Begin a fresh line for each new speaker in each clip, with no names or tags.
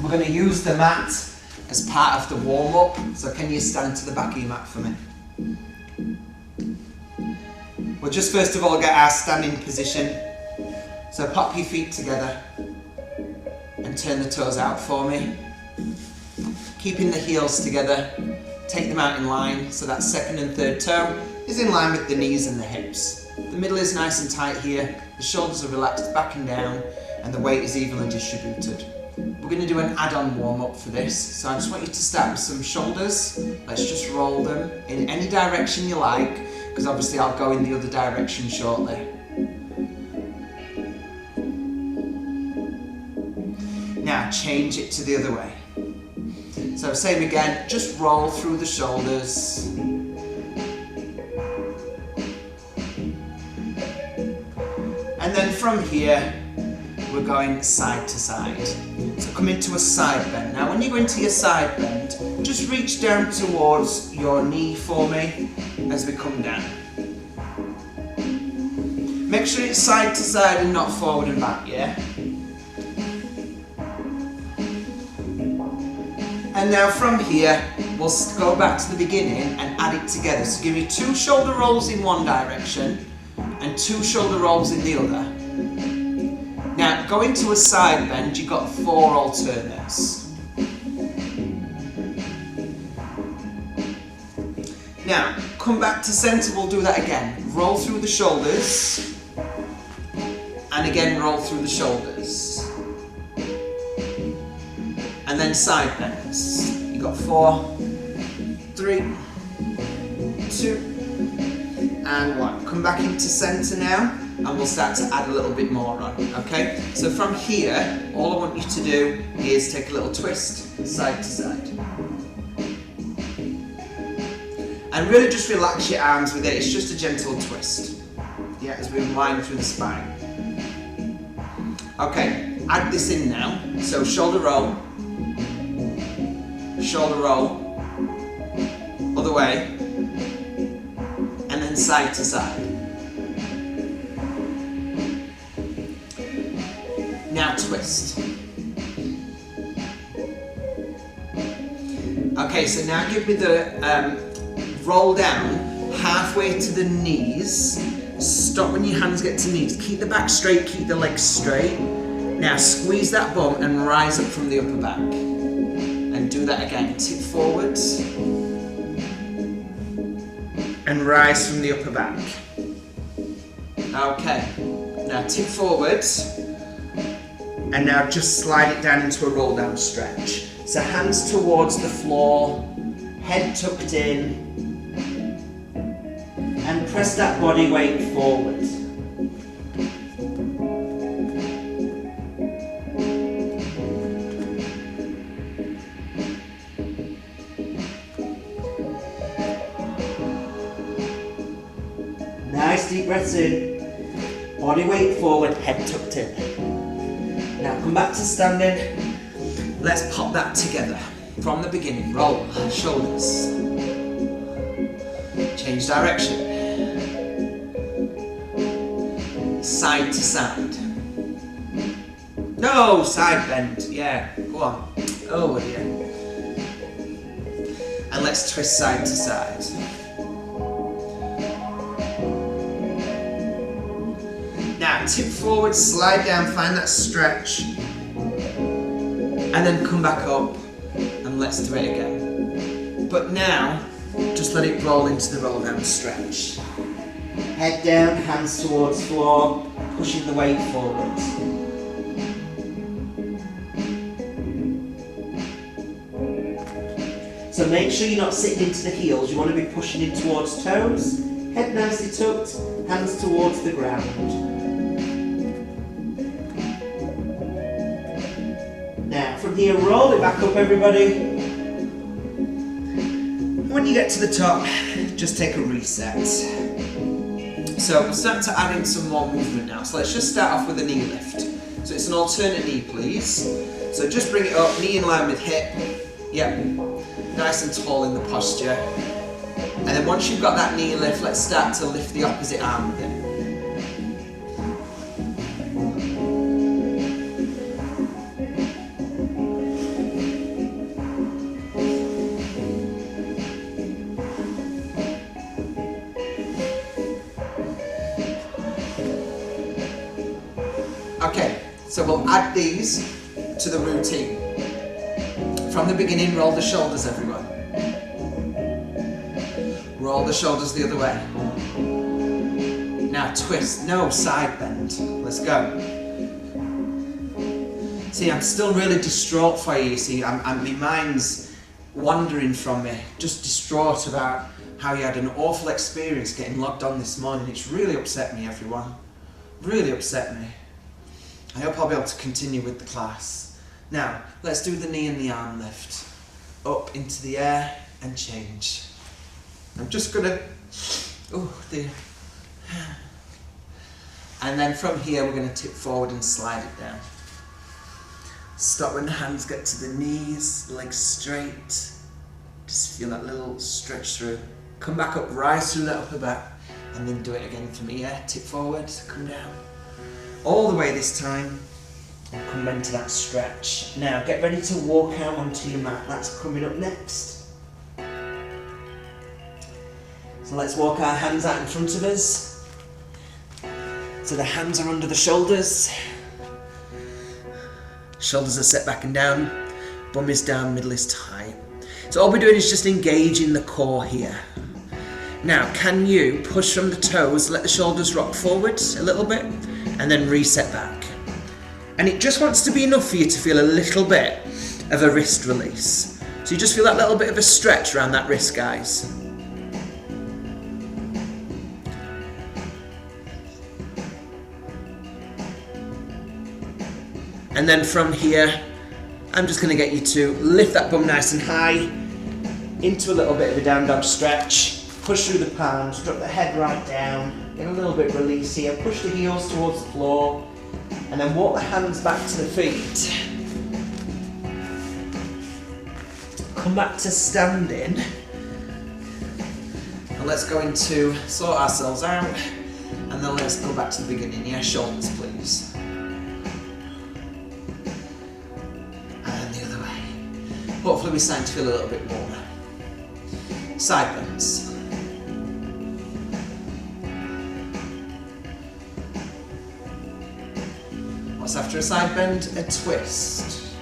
We're going to use the mat as part of the warm-up, so can you stand to the back of your mat for me? We'll just first of all get our standing position. So pop your feet together and turn the toes out for me. Keeping the heels together, take them out in line, so that second and third toe is in line with the knees and the hips. The middle is nice and tight here, the shoulders are relaxed back and down, and the weight is evenly distributed. We're going to do an add-on warm-up for this, so I just want you to start with some shoulders. Let's just roll them in any direction you like, because obviously I'll go in the other direction shortly. Now change it to the other way. So same again, just roll through the shoulders. And then from here, we're going side to side. So come into a side bend. Now when you go into your side bend, just reach down towards your knee for me as we come down. Make sure it's side to side and not forward and back, yeah? And now from here, we'll go back to the beginning and add it together. So give me 2 shoulder rolls in one direction and 2 shoulder rolls in the other. Now, go into a side bend, you've got 4 alternates. Now, come back to centre, we'll do that again. Roll through the shoulders, and again roll through the shoulders. And then side bends. You've got 4, 3, 2, and 1. Come back into centre now, and we'll start to add a little bit more on, okay? So from here, all I want you to do is take a little twist, side to side. And really just relax your arms with it, it's just a gentle twist. Yeah, as we wind through the spine. Okay, add this in now. So shoulder roll, other way, and then side to side. Now twist. Okay, so now give me the roll down halfway to the knees. Stop when your hands get to knees. Keep the back straight, keep the legs straight. Now squeeze that bum and rise up from the upper back. And do that again. Tip forwards. And rise from the upper back. Okay. Now tip forwards. And now just slide it down into a roll down stretch. So hands towards the floor, head tucked in, and press that body weight forward. Nice deep breaths in, body weight forward, head tucked in. Now come back to standing. Let's pop that together from the beginning. Roll, shoulders. Change direction. Side to side. No, side bend. Yeah, go on. Over here. And let's twist side to side. Now, tip forward, slide down, find that stretch. And then come back up and let's do it again. But now, just let it roll into the roll down stretch. Head down, hands towards floor, pushing the weight forward. So make sure you're not sitting into the heels, you want to be pushing in towards toes, head nicely tucked, hands towards the ground. Now from here, roll it back up everybody. When you get to the top, just take a reset. So we'll start to add in some more movement now. So let's just start off with a knee lift. So it's an alternate knee, please. So just bring it up, knee in line with hip. Yep, nice and tall in the posture. And then once you've got that knee lift, let's start to lift the opposite arm with it. Okay, so we'll add these to the routine. From the beginning, roll the shoulders, everyone. Roll the shoulders the other way. Now twist, no side bend. Let's go. See, I'm still really distraught for you. See, my mind's wandering from me, just distraught about how you had an awful experience getting logged on this morning. It's really upset me, everyone. Really upset me. I hope I'll be able to continue with the class. Now, let's do the knee and the arm lift. Up into the air and change. I'm just gonna, oh dear. And then from here, we're gonna tip forward and slide it down. Stop when the hands get to the knees, legs straight. Just feel that little stretch through. Come back up, rise through that upper back, and then do it again from here. Tip forward, come down. All the way this time, and come into that stretch. Now, get ready to walk out onto your mat. That's coming up next. So let's walk our hands out in front of us. So the hands are under the shoulders. Shoulders are set back and down, bum is down, middle is tight. So all we're doing is just engaging the core here. Now, can you push from the toes, let the shoulders rock forward a little bit, and then reset back. And it just wants to be enough for you to feel a little bit of a wrist release. So you just feel that little bit of a stretch around that wrist, guys. And then from here, I'm just going to get you to lift that bum nice and high into a little bit of a down dog stretch. Push through the palms, drop the head right down, get a little bit of release here, push the heels towards the floor, and then walk the hands back to the feet. Come back to standing. And let's go into sort ourselves out, and then let's go back to the beginning. Yeah, shoulders please. Hopefully we're starting to feel a little bit warmer. Side bends. What's after a side bend? A twist.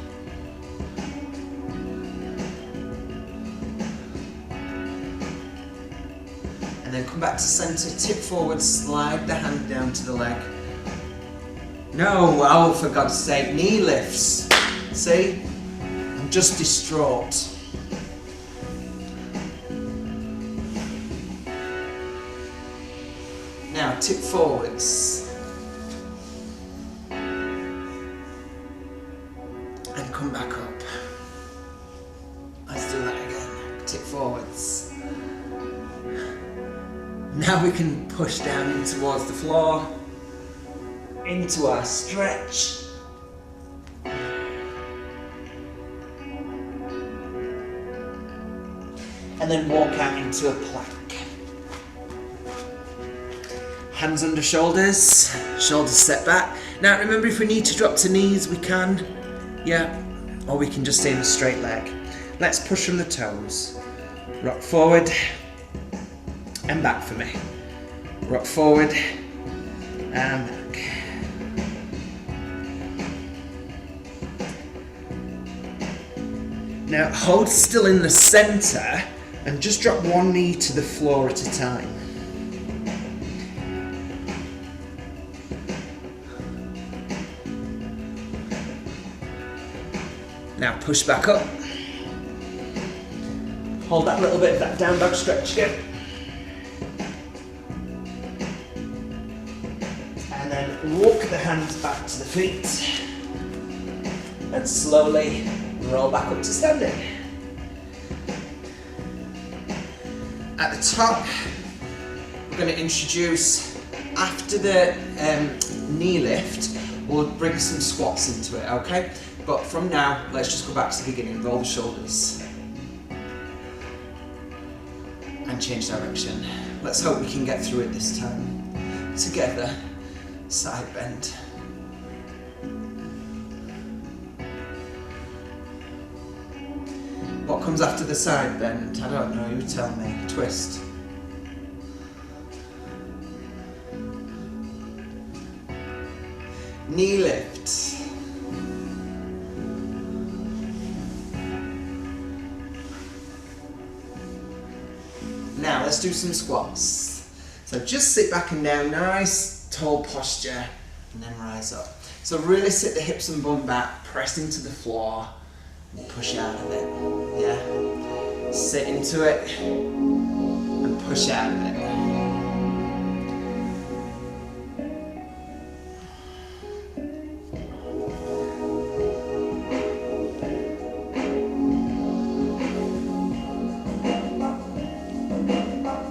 And then come back to centre, tip forward, slide the hand down to the leg. No, oh for God's sake, knee lifts. See? Just distraught. Now tip forwards and come back up. Let's do that again. Tip forwards. Now we can push down in towards the floor, into our stretch. And then walk out into a plank. Hands under shoulders, shoulders set back. Now remember, if we need to drop to knees, we can, yeah, or we can just stay in a straight leg. Let's push from the toes. Rock forward and back for me. Rock forward and back. Now hold still in the centre and just drop one knee to the floor at a time. Now push back up. Hold that little bit of that down dog stretch again. And then walk the hands back to the feet. And slowly roll back up to standing. At the top, we're going to introduce, after the knee lift, we'll bring some squats into it, okay? But from now, let's just go back to the beginning, roll the shoulders. And change direction. Let's hope we can get through it this time. Together, side bend. What comes after the side bend? I don't know, you tell me. Twist. knee lift. Now let's do some squats. So just sit back and down, nice tall posture, and then rise up. So really sit the hips and bum back, press into the floor, and push out of it. Yeah. Sit into it and push out of it.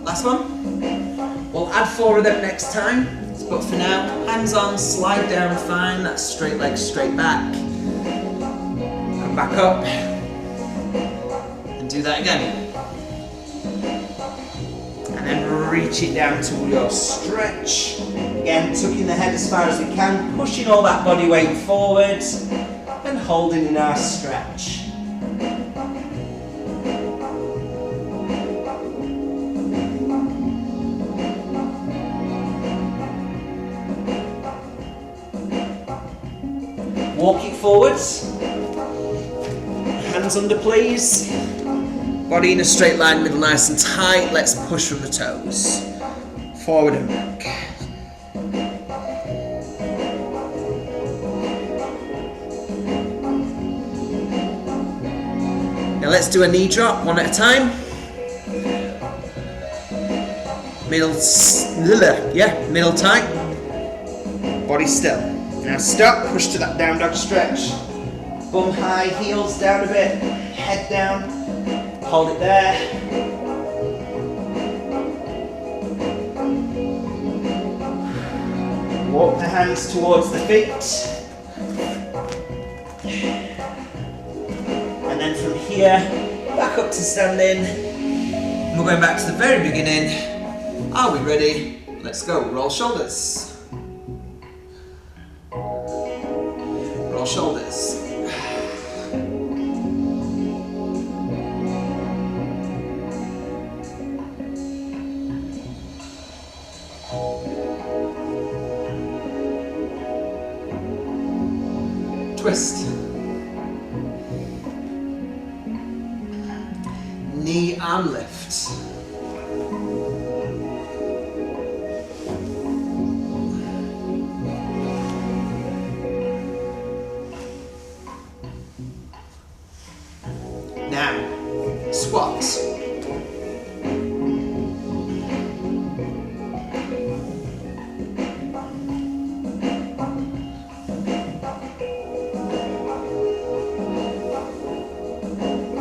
Last one. We'll add 4 of them next time, but for now, hands on, slide down fine, that's straight legs straight back. Come back up, and do that again. And then reach it down to your stretch. Again, tucking the head as far as we can, pushing all that body weight forward, and holding in our stretch. Walk it forwards, hands under please, body in a straight line, middle nice and tight, let's push from the toes, forward and back. Now let's do a knee drop, one at a time. Middle tight, body still. Now stop, push to that down dog stretch. Bum high, heels down a bit, head down, hold it there. Walk the hands towards the feet. And then from here, back up to standing. And we're going back to the very beginning. Are we ready? Let's go, roll shoulders. Shoulders. Twist. Knee arm lift. Now, squats.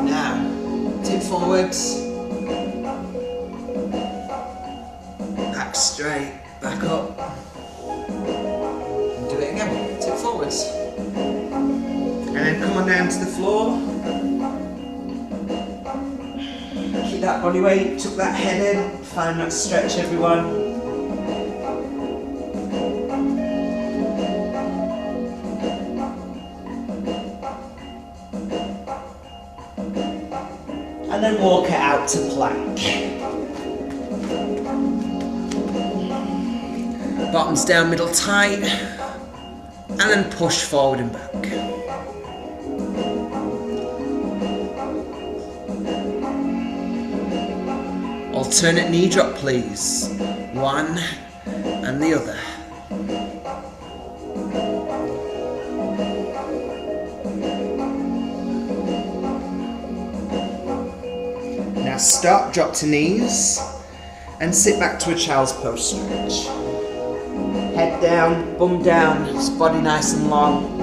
Now, tip forwards, back straight, back up, and do it again, tip forwards. And then come on down to the floor. Keep that body weight, tuck that head in, find that stretch everyone. And then walk it out to plank. Bottoms down, middle tight, and then push forward and back. Alternate knee drop please, one and the other. Now stop, drop to knees, and sit back to a child's pose stretch. Head down, bum down, body nice and long,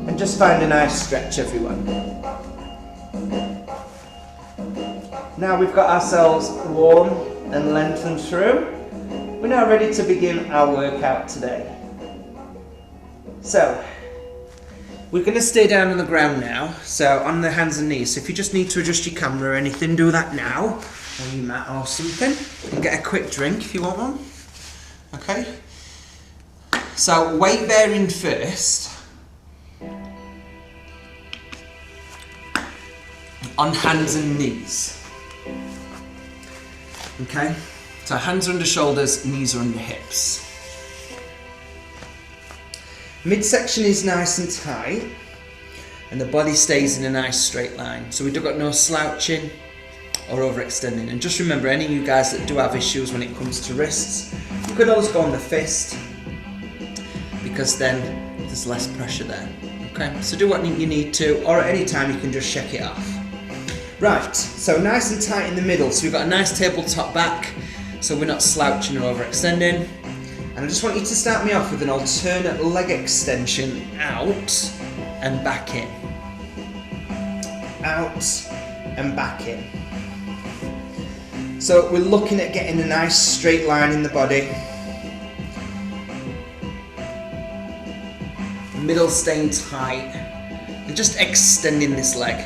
and just find a nice stretch everyone. Now we've got ourselves warm and lengthened through, we're now ready to begin our workout today. So, we're going to stay down on the ground now, so on the hands and knees. So if you just need to adjust your camera or anything, do that now, or your mat or something. You can get a quick drink if you want one. Okay? So weight bearing first, on hands and knees. Okay, so hands are under shoulders, knees are under hips. Midsection is nice and tight, and the body stays in a nice straight line. So we've got no slouching or overextending. And just remember, any of you guys that do have issues when it comes to wrists, you could always go on the fist, because then there's less pressure there. Okay, so do what you need to, or at any time you can just shake it off. Right, so nice and tight in the middle. So we've got a nice tabletop back, so we're not slouching or overextending. And I just want you to start me off with an alternate leg extension out and back in. Out and back in. So we're looking at getting a nice straight line in the body. Middle staying tight. And just extending this leg.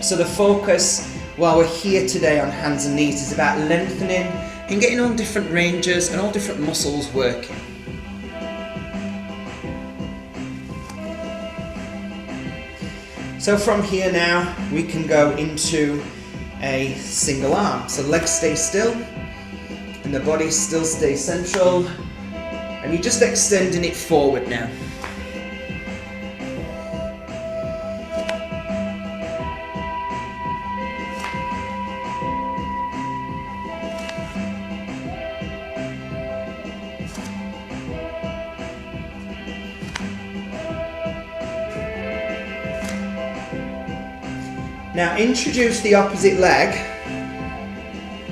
So the focus while we're here today on hands and knees is about lengthening and getting all different ranges and all different muscles working. So from here now, we can go into a single arm. So legs stay still, and the body still stays central, and you're just extending it forward now. Now introduce the opposite leg,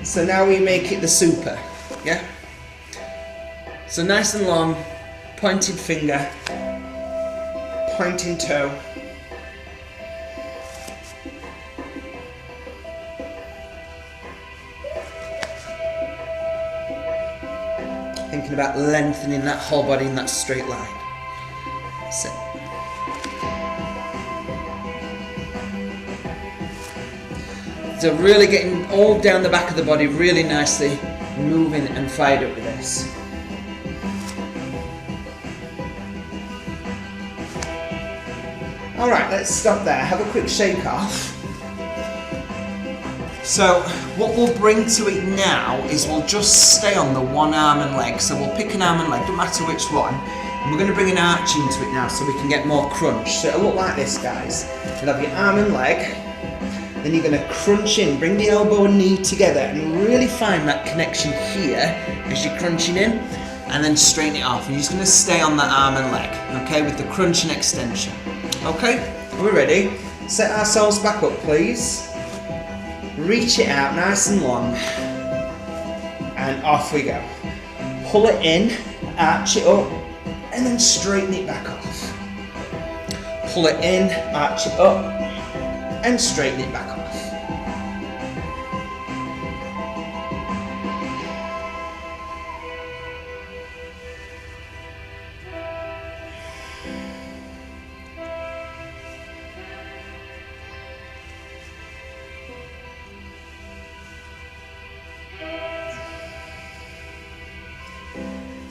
so now we make it the super, yeah? So nice and long, pointed finger, pointing toe. Thinking about lengthening that whole body in that straight line. Sit. So really getting all down the back of the body really nicely, moving and fired up with this. Alright, let's stop there, have a quick shake off. So what we'll bring to it now is we'll just stay on the one arm and leg. So we'll pick an arm and leg, don't matter which one. And we're going to bring an arch into it now so we can get more crunch. So it'll look like this, guys. You'll have your arm and leg. Then you're going to crunch in, bring the elbow and knee together and really find that connection here as you're crunching in, and then straighten it off. And you're just going to stay on that arm and leg, okay, with the crunch and extension. Okay, are we ready? Set ourselves back up, please. Reach it out nice and long, and off we go. Pull it in, arch it up, and then straighten it back off. Pull it in, arch it up, and straighten it back off.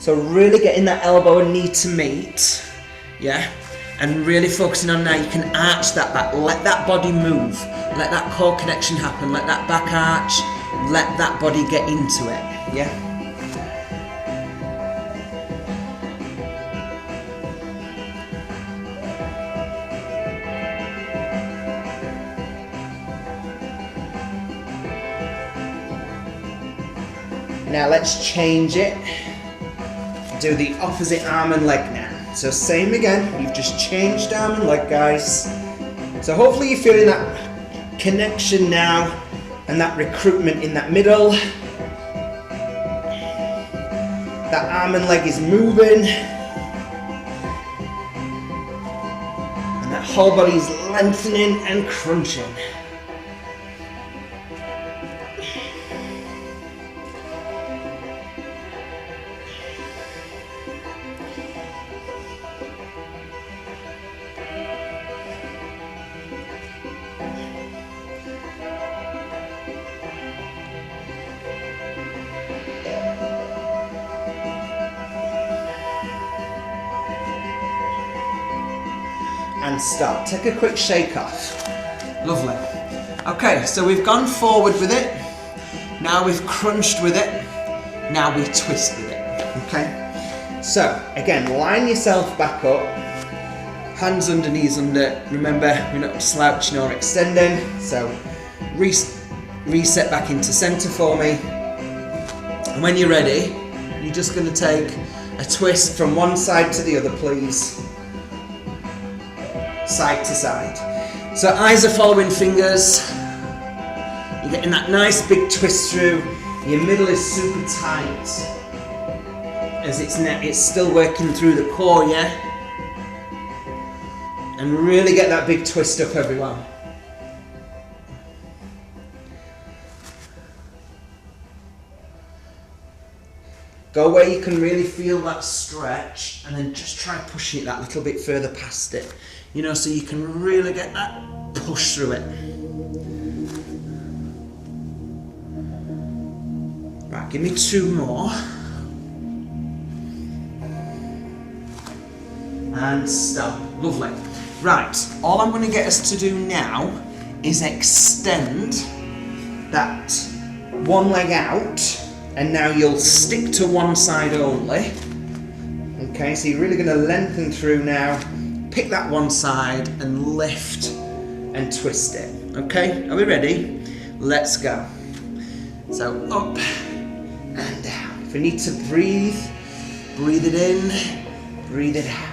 So really getting that elbow and knee to meet, yeah? And really focusing on now, you can arch that back, let that body move, let that core connection happen, let that back arch, let that body get into it, yeah? Now let's change it, do the opposite arm and leg now. So same again, you've just changed arm and leg, guys. So hopefully you're feeling that connection now and that recruitment in that middle. That arm and leg is moving. And that whole body is lengthening and crunching. And stop. Take a quick shake off. Lovely. Okay, so we've gone forward with it. Now we've crunched with it. Now we twist with it. Okay? So again, line yourself back up, hands under, knees under. Remember, we're not slouching or extending, so reset back into centre for me. And when you're ready, you're just going to take a twist from one side to the other, please. Side to side. So eyes are following fingers. You're getting that nice big twist through. Your middle is super tight, as it's still working through the core, yeah? And really get that big twist up, everyone. Go where you can really feel that stretch, and then just try pushing it that little bit further past it. You know, so you can really get that push through it. Right, give me 2 more. And stop. Lovely. Right, all I'm going to get us to do now is extend that one leg out, and now you'll stick to one side only. Okay, so you're really going to lengthen through now, pick that one side and lift and twist it. Okay, are we ready? Let's go. So up and down. If we need to breathe, breathe it in, breathe it out.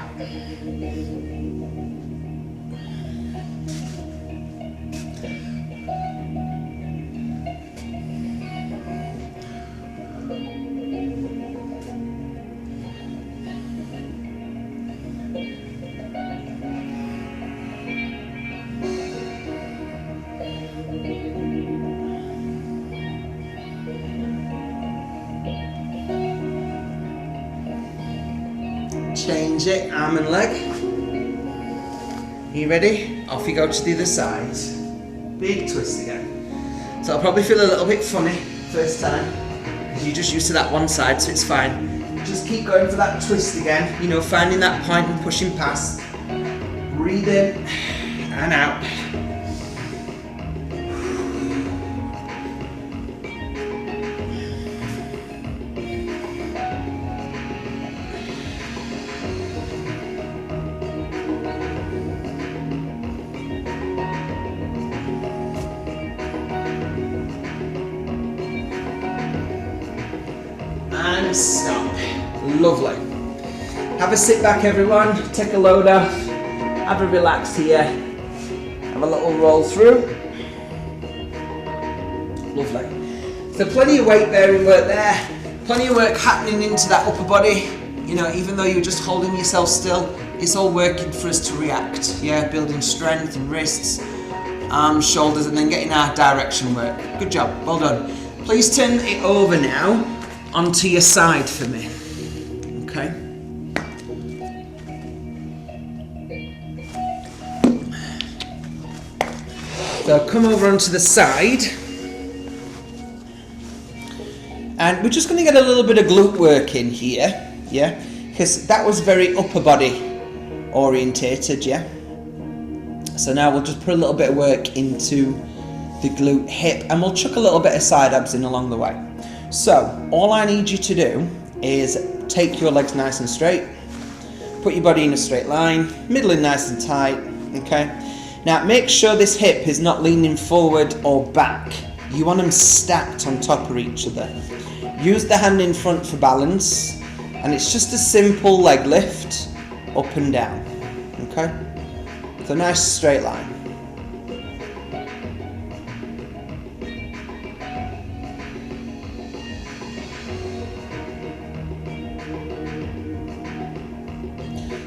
Change it, arm and leg. Are you ready? Off you go to the other side. Big twist again. So I'll probably feel a little bit funny first time, because you're just used to that one side, so it's fine. Just keep going for that twist again, you know, finding that point and pushing past. Breathe in and out. And stop. Lovely. Have a sit back, everyone. Take a load off. Have a relax here. Have a little roll through. Lovely. So plenty of weight bearing work there. Plenty of work happening into that upper body. You know, even though you're just holding yourself still, it's all working for us to react. Yeah, building strength and wrists, arms, shoulders, and then getting our direction work. Good job. Well done. Please turn it over now onto your side for me. Okay. So come over onto the side, and we're just going to get a little bit of glute work in here, yeah, because that was very upper body orientated, yeah. So now we'll just put a little bit of work into the glute hip, and we'll chuck a little bit of side abs in along the way. So all I need you to do is take your legs nice and straight, put your body in a straight line, middle in nice and tight, okay? Now make sure this hip is not leaning forward or back. You want them stacked on top of each other. Use the hand in front for balance, and it's just a simple leg lift up and down, okay? So nice straight line.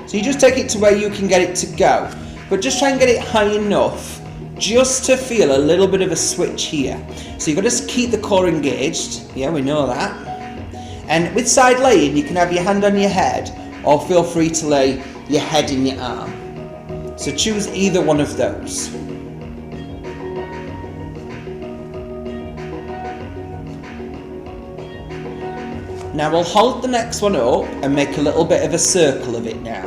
So you just take it to where you can get it to go, but just try and get it high enough just to feel a little bit of a switch here. So you've got to keep the core engaged, yeah, we know that. And with side laying, you can have your hand on your head, or feel free to lay your head in your arm. So choose either one of those. Now we'll hold the next one up and make a little bit of a circle of it now.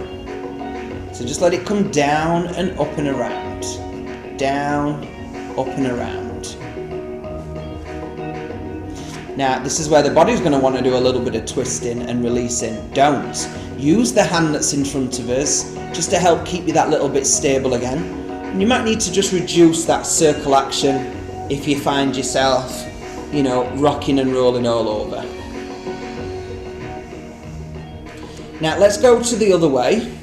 So just let it come down and up and around. Down, up and around. Now, this is where the body's going to want to do a little bit of twisting and releasing. Don't. Use the hand that's in front of us just to help keep you that little bit stable again. And you might need to just reduce that circle action if you find yourself, you know, rocking and rolling all over. Now, let's go to the other way.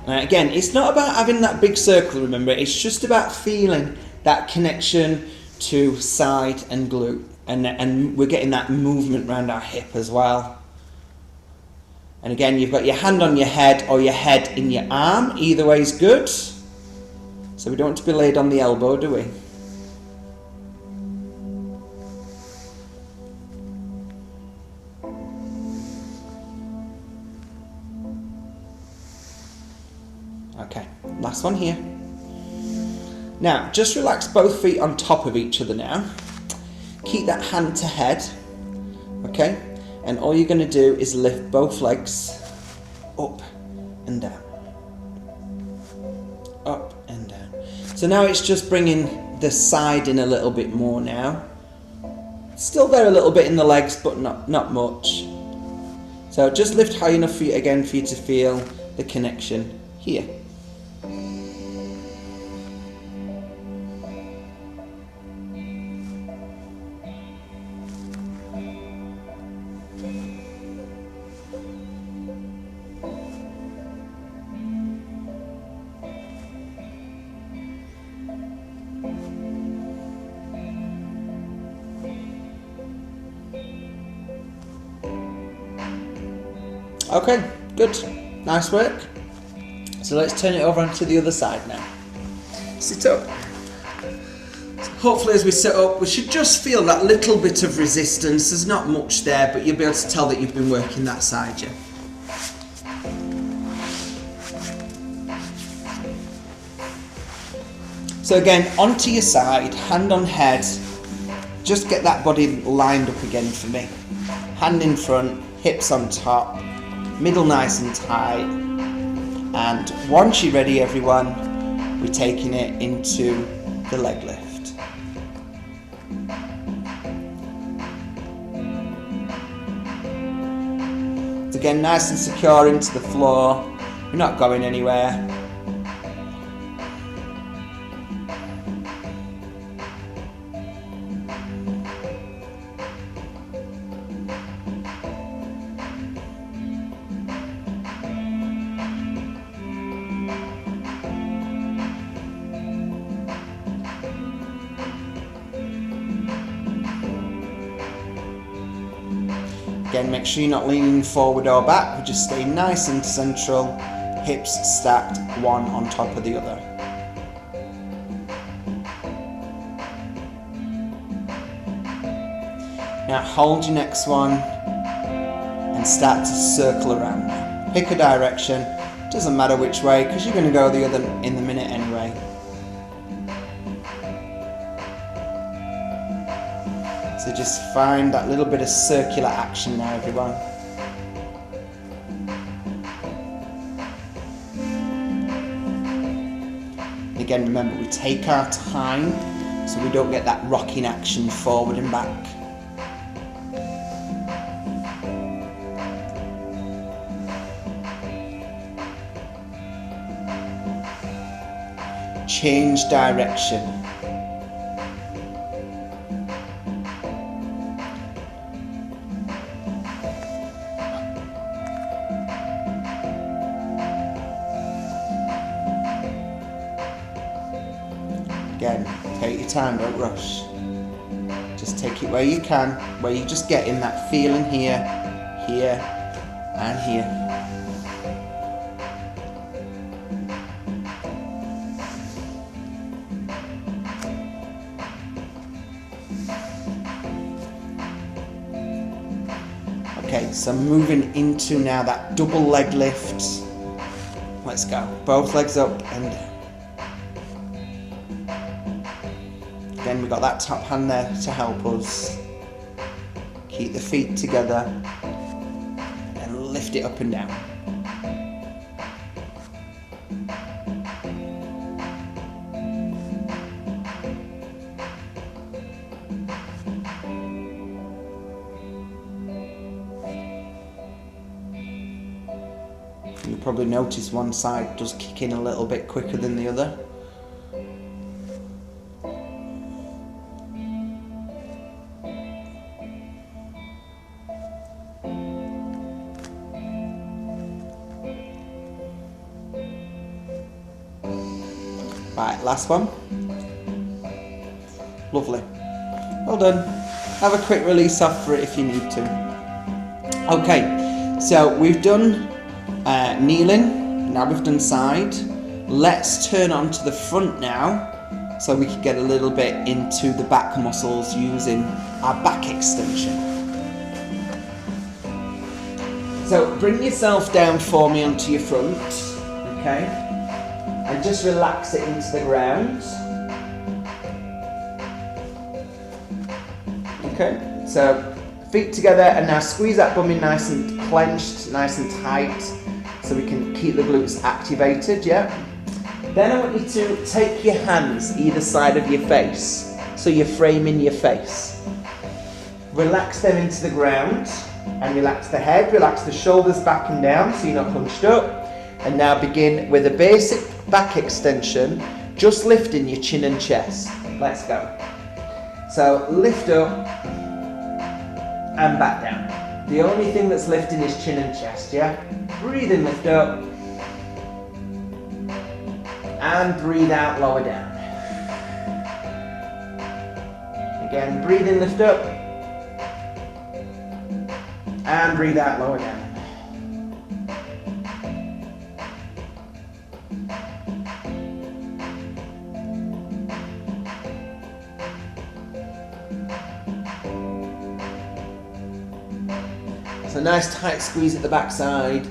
Again, it's not about having that big circle, remember, it's just about feeling that connection to side and glute, and we're getting that movement around our hip as well. And again, you've got your hand on your head or your head in your arm, either way is good. So we don't want to be laid on the elbow, do we? Okay, last one here. Now, just relax both feet on top of each other now. Keep that hand to head, okay? And all you're going to do is lift both legs up and down. Up and down. So now it's just bringing the side in a little bit more now. Still there a little bit in the legs, but not much. So just lift high enough for you, again, for you to feel the connection here. Okay, good. Nice work. So let's turn it over onto the other side now. Sit up. So hopefully as we sit up, we should just feel that little bit of resistance. There's not much there, but you'll be able to tell that you've been working that side, yeah. So again, onto your side, hand on head. Just get that body lined up again for me. Hand in front, hips on top. Middle nice and tight, and once you're ready, everyone, we're taking it into the leg lift. It's again nice and secure into the floor, we're not going anywhere. Again, make sure you're not leaning forward or back, we just stay nice and central, hips stacked one on top of the other. Now hold your next one and start to circle around now. Pick a direction, doesn't matter which way, because you're going to go the other in the minute anyway. So just find that little bit of circular action now, everyone. Again, remember, we take our time so we don't get that rocking action forward and back. Change direction. Again, take your time, don't rush. Just take it where you can, where you're just getting that feeling here, here, and here. Okay, so moving into now that double leg lift. Let's go. Both legs up and down. Again, we've got that top hand there to help us. Keep the feet together and lift it up and down. You'll probably notice one side does kick in a little bit quicker than the other. Right, last one. Lovely. Well done. Have a quick release off for it if you need to. Okay, so we've done kneeling, now we've done side. Let's turn on to the front now, so we can get a little bit into the back muscles using our back extension. So bring yourself down for me onto your front, okay? And just relax it into the ground. Okay, so feet together, and now squeeze that bum in nice and clenched, nice and tight, so we can keep the glutes activated, yeah? Then I want you to take your hands either side of your face, so you're framing your face. Relax them into the ground, and relax the head, relax the shoulders back and down, so you're not hunched up. And now begin with a basic back extension, just lifting your chin and chest. Let's go. So lift up and back down. The only thing that's lifting is chin and chest, yeah? Breathe in, lift up. And breathe out, lower down. Again, breathe in, lift up. And breathe out, lower down. So nice tight squeeze at the backside,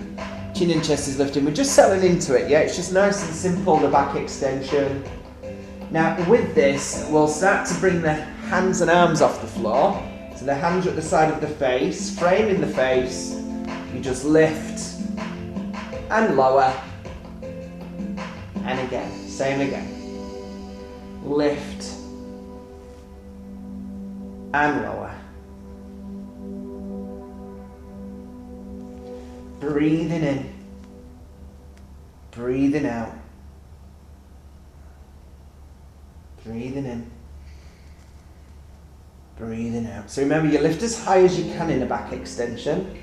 chin and chest is lifting. We're just settling into it, yeah? It's just nice and simple, the back extension. Now with this, we'll start to bring the hands and arms off the floor. So the hands are at the side of the face, framing the face. You just lift and lower. And again, same again. Lift and lower. Breathing in, breathing out, breathing in, breathing out. So remember, you lift as high as you can in a back extension.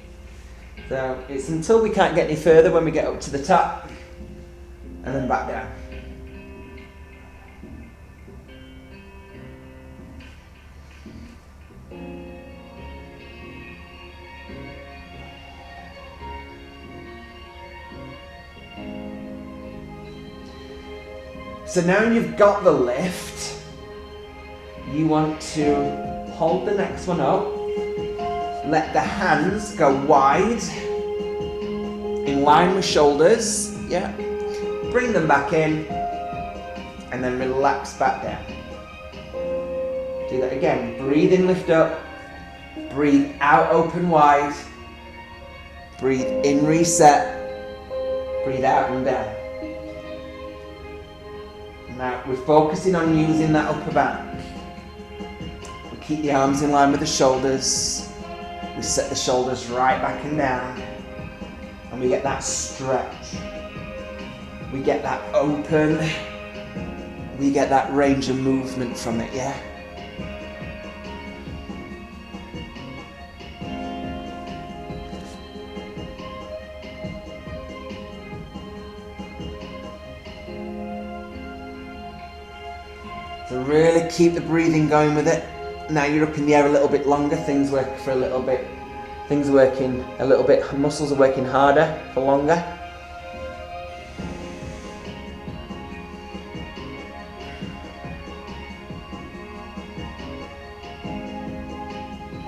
So it's until we can't get any further when we get up to the top, and then back down. So now you've got the lift, you want to hold the next one up, let the hands go wide, in line with shoulders, yeah, bring them back in, and then relax back down. Do that again, breathe in, lift up, breathe out, open wide, breathe in, reset, breathe out and down. Now we're focusing on using that upper back. We keep the arms in line with the shoulders. We set the shoulders right back and down. And we get that stretch. We get that open. We get that range of movement from it, yeah? So really keep the breathing going with it. Now you're up in the air a little bit longer, things work for a little bit, things are working a little bit, muscles are working harder for longer.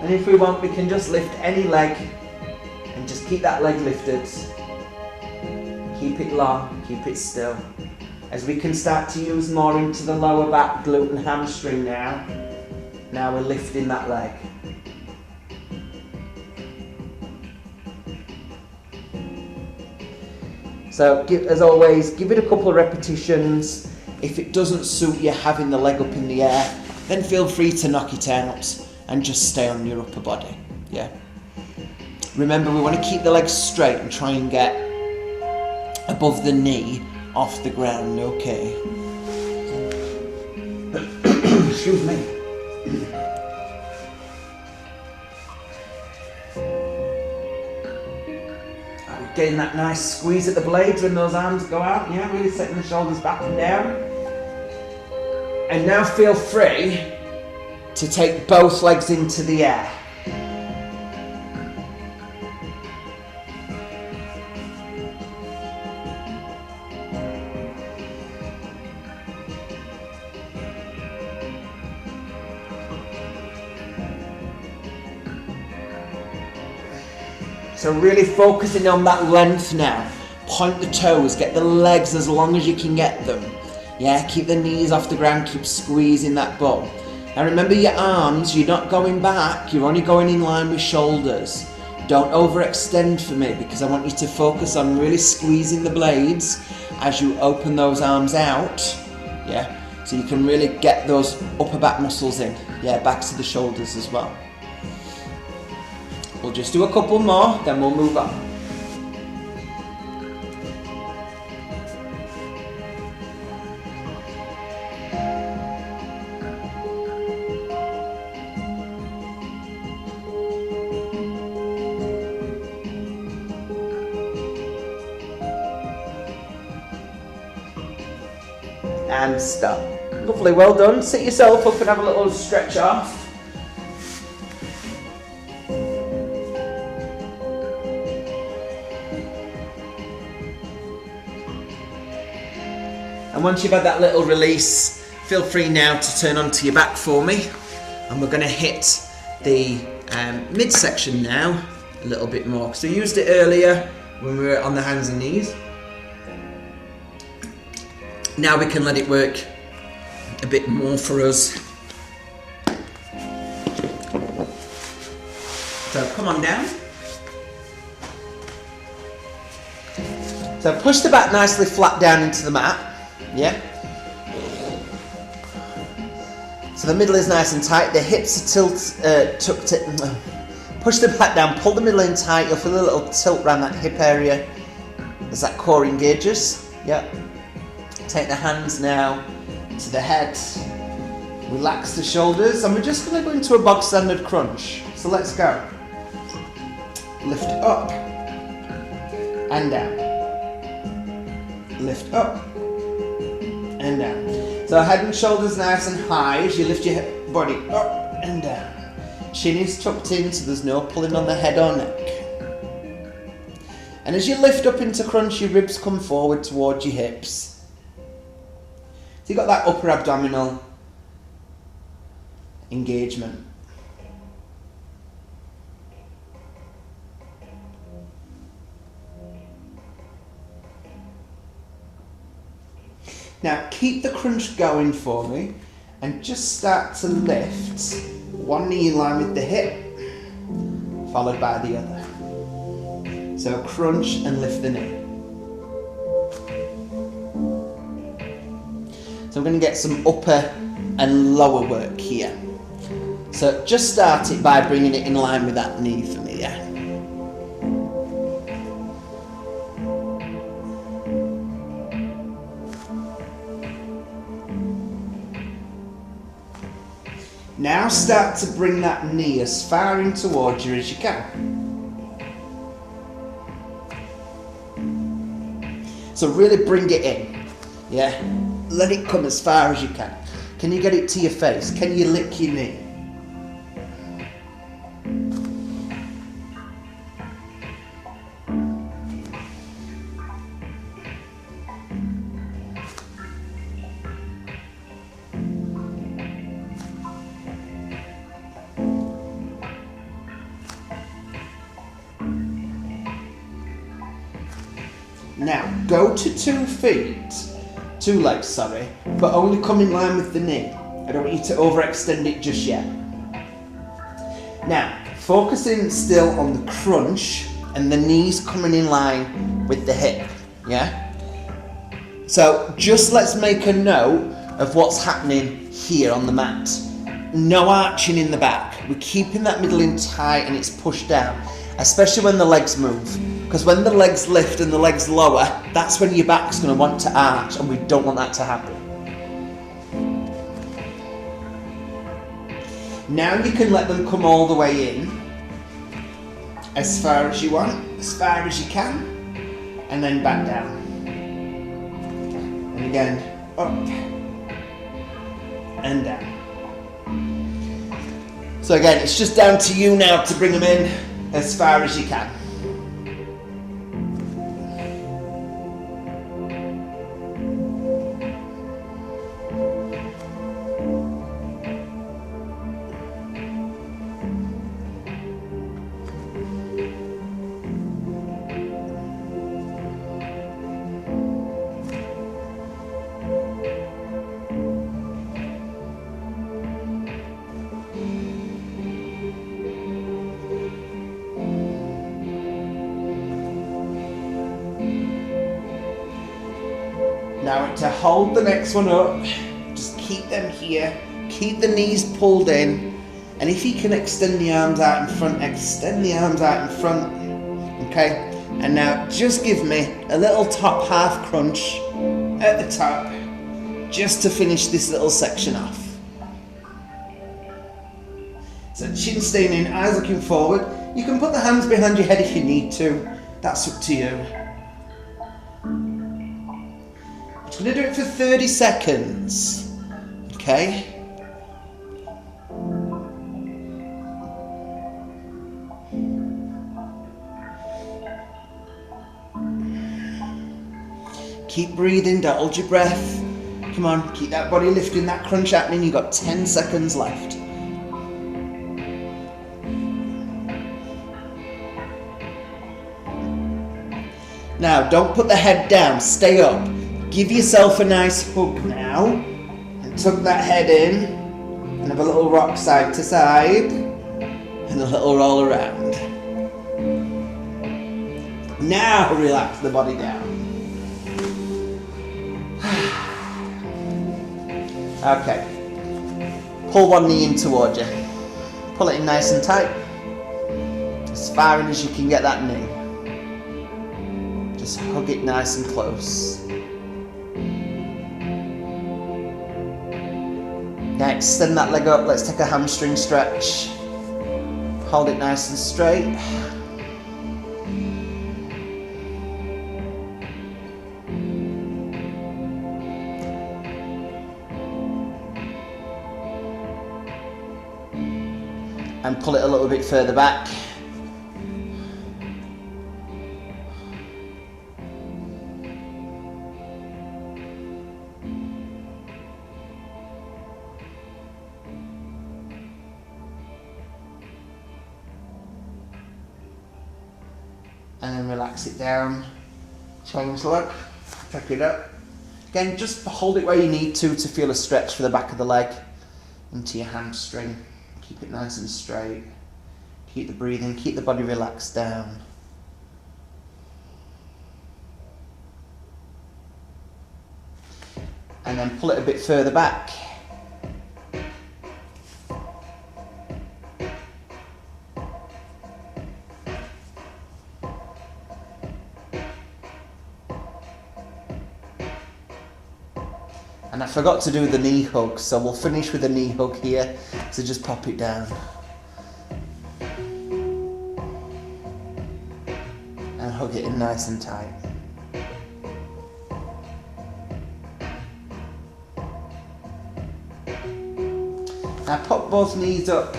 And if we want, we can just lift any leg and just keep that leg lifted. Keep it long, keep it still. As we can start to use more into the lower back, glute and hamstring now. Now we're lifting that leg. So as always, give it a couple of repetitions. If it doesn't suit you having the leg up in the air, then feel free to knock it out and just stay on your upper body, yeah? Remember, we want to keep the legs straight and try and get above the knee off the ground, okay? Excuse me. Getting that nice squeeze at the blades when those arms go out, yeah, really setting the shoulders back and down. And now feel free to take both legs into the air. So really focusing on that length now. Point the toes, get the legs as long as you can get them. Yeah, keep the knees off the ground, keep squeezing that bum. Now remember your arms, you're not going back, you're only going in line with shoulders. Don't overextend for me because I want you to focus on really squeezing the blades as you open those arms out. Yeah, so you can really get those upper back muscles in. Yeah, back to the shoulders as well. We'll just do a couple more, then we'll move on. And stop. Lovely, well done. Sit yourself up and have a little stretch off. And once you've had that little release, feel free now to turn onto your back for me. And we're going to hit the midsection now a little bit more. So we used it earlier when we were on the hands and knees. Now we can let it work a bit more for us. So come on down. So push the back nicely flat down into the mat. Yeah. So the middle is nice and tight. The hips are tucked in. Push the back down. Pull the middle in tight. You'll feel a little tilt around that hip area as that core engages. Yeah. Take the hands now to the head. Relax the shoulders, and we're just going to go into a bog standard crunch. So let's go. Lift up and down. Lift up and down. So head and shoulders nice and high as you lift your body up and down. Chin is tucked in, so there's no pulling on the head or neck. And as you lift up into crunch, your ribs come forward towards your hips. So you've got that upper abdominal engagement. Now keep the crunch going for me and just start to lift one knee in line with the hip, followed by the other. So crunch and lift the knee. So we're going to get some upper and lower work here. So just start it by bringing it in line with that knee for me, yeah? Now start to bring that knee as far in towards you as you can. So really bring it in, yeah? Let it come as far as you can. Can you get it to your face? Can you lick your knee? Now, go to 2 feet, 2 legs, sorry, but only come in line with the knee. I don't want you to overextend it just yet. Now, focusing still on the crunch and the knees coming in line with the hip, yeah? So just let's make a note of what's happening here on the mat. No arching in the back. We're keeping that middle in tight and it's pushed down, especially when the legs move. Because when the legs lift and the legs lower, that's when your back's going to want to arch, and we don't want that to happen. Now you can let them come all the way in, as far as you want, as far as you can, and then back down. And again, up and down. So again, it's just down to you now to bring them in as far as you can. Now to hold the next one up, just keep them here, keep the knees pulled in, and if you can extend the arms out in front, extend the arms out in front, okay? And now just give me a little top half crunch at the top, just to finish this little section off. So chin staying in, eyes looking forward. You can put the hands behind your head if you need to, that's up to you. I'm going to do it for 30 seconds, okay? Keep breathing, don't hold your breath. Come on, keep that body lifting, that crunch happening. You've got 10 seconds left. Now, don't put the head down, stay up. Give yourself a nice hug now, and tuck that head in, and have a little rock side to side, and a little roll around. Now relax the body down. Okay, pull one knee in towards you. Pull it in nice and tight, as far in as you can get that knee. Just hug it nice and close. Now extend that leg up, let's take a hamstring stretch. Hold it nice and straight. And pull it a little bit further back. And then relax it down, change the leg, pick it up. Again, just hold it where you need to feel a stretch for the back of the leg into your hamstring. Keep it nice and straight. Keep the breathing, keep the body relaxed down. And then pull it a bit further back. And I forgot to do the knee hug, so we'll finish with a knee hug here. So just pop it down. And hug it in nice and tight. Now pop both knees up,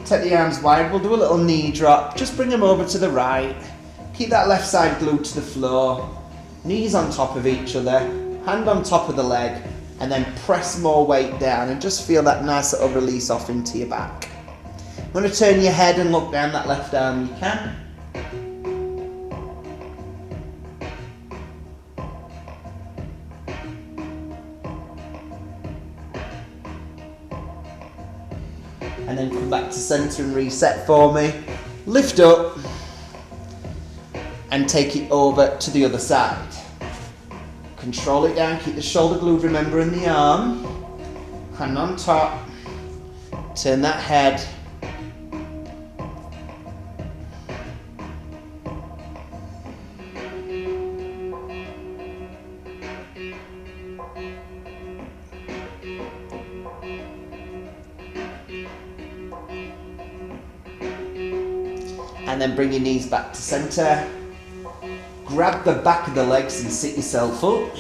take the arms wide, we'll do a little knee drop, just bring them over to the right. Keep that left side glued to the floor, knees on top of each other, hand on top of the leg, and then press more weight down and just feel that nice little release off into your back. You want to turn your head and look down that left arm, you can. And then come back to centre and reset for me. Lift up and take it over to the other side. Control it down, keep the shoulder glued, remember, in the arm. Hand on top. Turn that head. And then bring your knees back to centre. Grab the back of the legs and sit yourself up.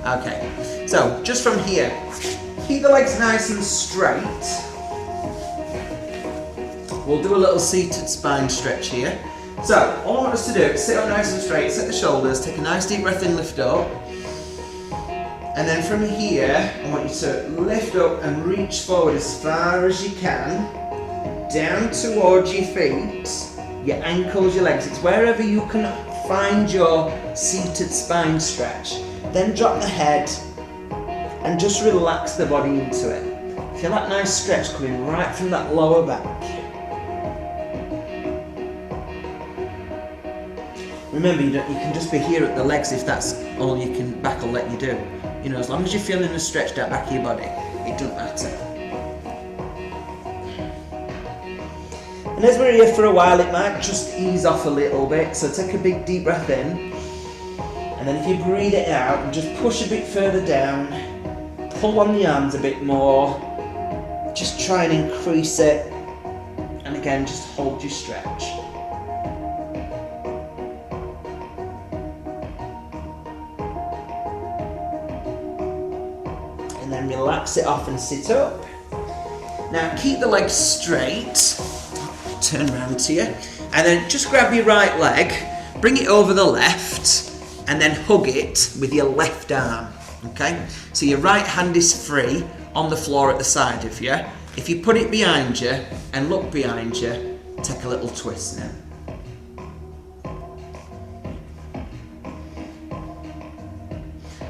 Okay, so just from here, keep the legs nice and straight. We'll do a little seated spine stretch here. So, all I want us to do is sit up nice and straight, set the shoulders, take a nice deep breath in, lift up. And then from here, I want you to lift up and reach forward as far as you can, down towards your feet, your ankles, your legs. It's wherever you can find your seated spine stretch. Then drop the head and just relax the body into it. Feel that nice stretch coming right from that lower back. Remember, you can just be here at the legs if that's all you can, back will let you do. You know, as long as you're feeling the stretch that back of your body, it doesn't matter. And as we're here for a while, it might just ease off a little bit. So take a big deep breath in. And then if you breathe it out, and just push a bit further down. Pull on the arms a bit more. Just try and increase it. And again, just hold your stretch. And then relax it off and sit up. Now keep the legs straight. Turn around to you. And then just grab your right leg, bring it over the left, and then hug it with your left arm. Okay? So your right hand is free on the floor at the side of you. If you put it behind you and look behind you, take a little twist now.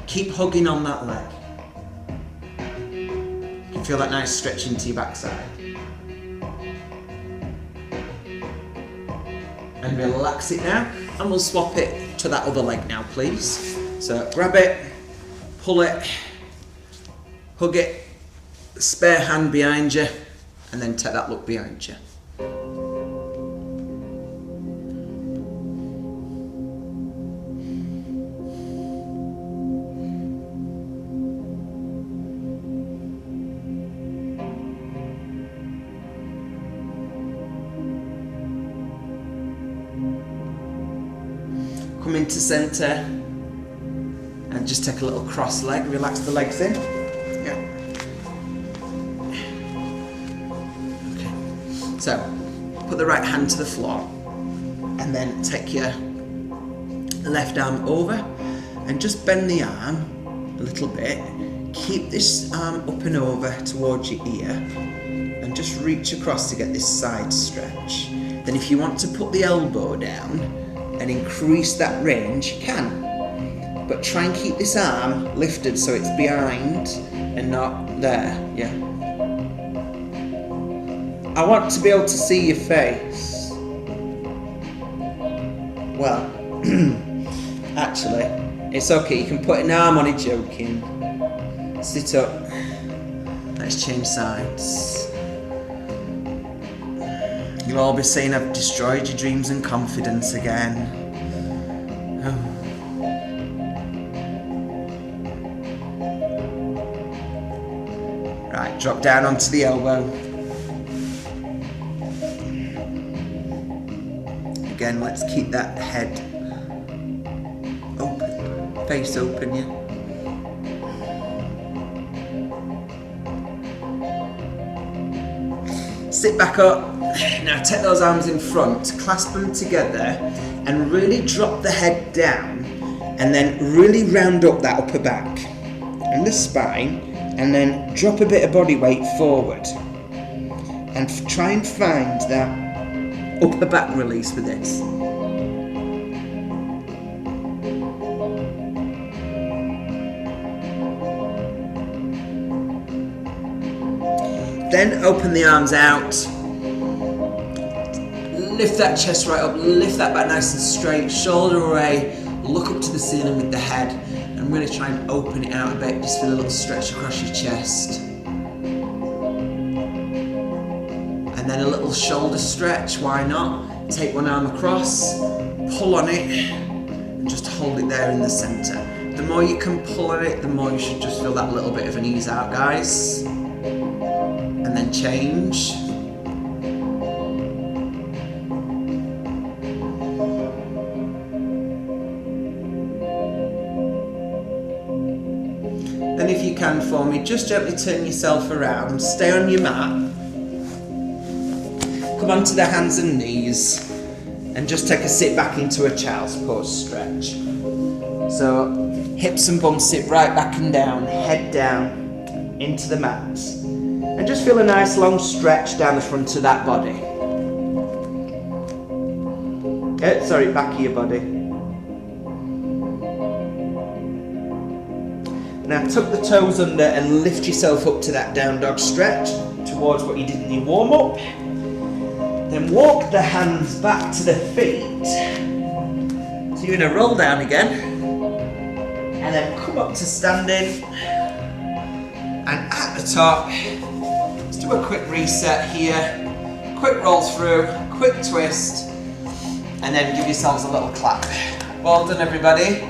Keep hugging on that leg. You can feel that nice stretch into your backside. And relax it now, and we'll swap it to that other leg now, please. So grab it, pull it, hug it, spare hand behind you, and then take that look behind you. Come into centre and just take a little cross leg, relax the legs in. Yeah. Okay. So, put the right hand to the floor and then take your left arm over and just bend the arm a little bit. Keep this arm up and over towards your ear and just reach across to get this side stretch. Then if you want to put the elbow down and increase that range, you can. But try and keep this arm lifted so it's behind and not there, yeah. I want to be able to see your face. Well, actually, it's okay, you can put an arm on it, joking. Sit up. Let's change sides. You'll all be saying I've destroyed your dreams and confidence again. Oh. Right, drop down onto the elbow. Again, let's keep that head open, face open, yeah. Sit back up. Now take those arms in front, clasp them together and really drop the head down and then really round up that upper back and the spine and then drop a bit of body weight forward and try and find that upper back release with this. Then open the arms out. Lift that chest right up, lift that back nice and straight, shoulder away, look up to the ceiling with the head and really try and open it out a bit, just feel a little stretch across your chest. And then a little shoulder stretch, why not? Take one arm across, pull on it and just hold it there in the centre. The more you can pull on it, the more you should just feel that little bit of an ease out, guys. And then change. can for me, just gently turn yourself around, stay on your mat, come onto the hands and knees, and just take a sit back into a child's pose stretch. So hips and bums sit right back and down, head down into the mat, and just feel a nice long stretch down the front of that body. Back of your body. Now tuck the toes under and lift yourself up to that down dog stretch towards what you did in your warm up. Then walk the hands back to the feet. So you're going to roll down again. And then come up to standing. And at the top, let's do a quick reset here. Quick roll through, quick twist. And then give yourselves a little clap. Well done, everybody.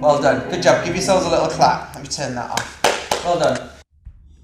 Well done. Good job. Give yourselves a little clap. Let me turn that off. Well done.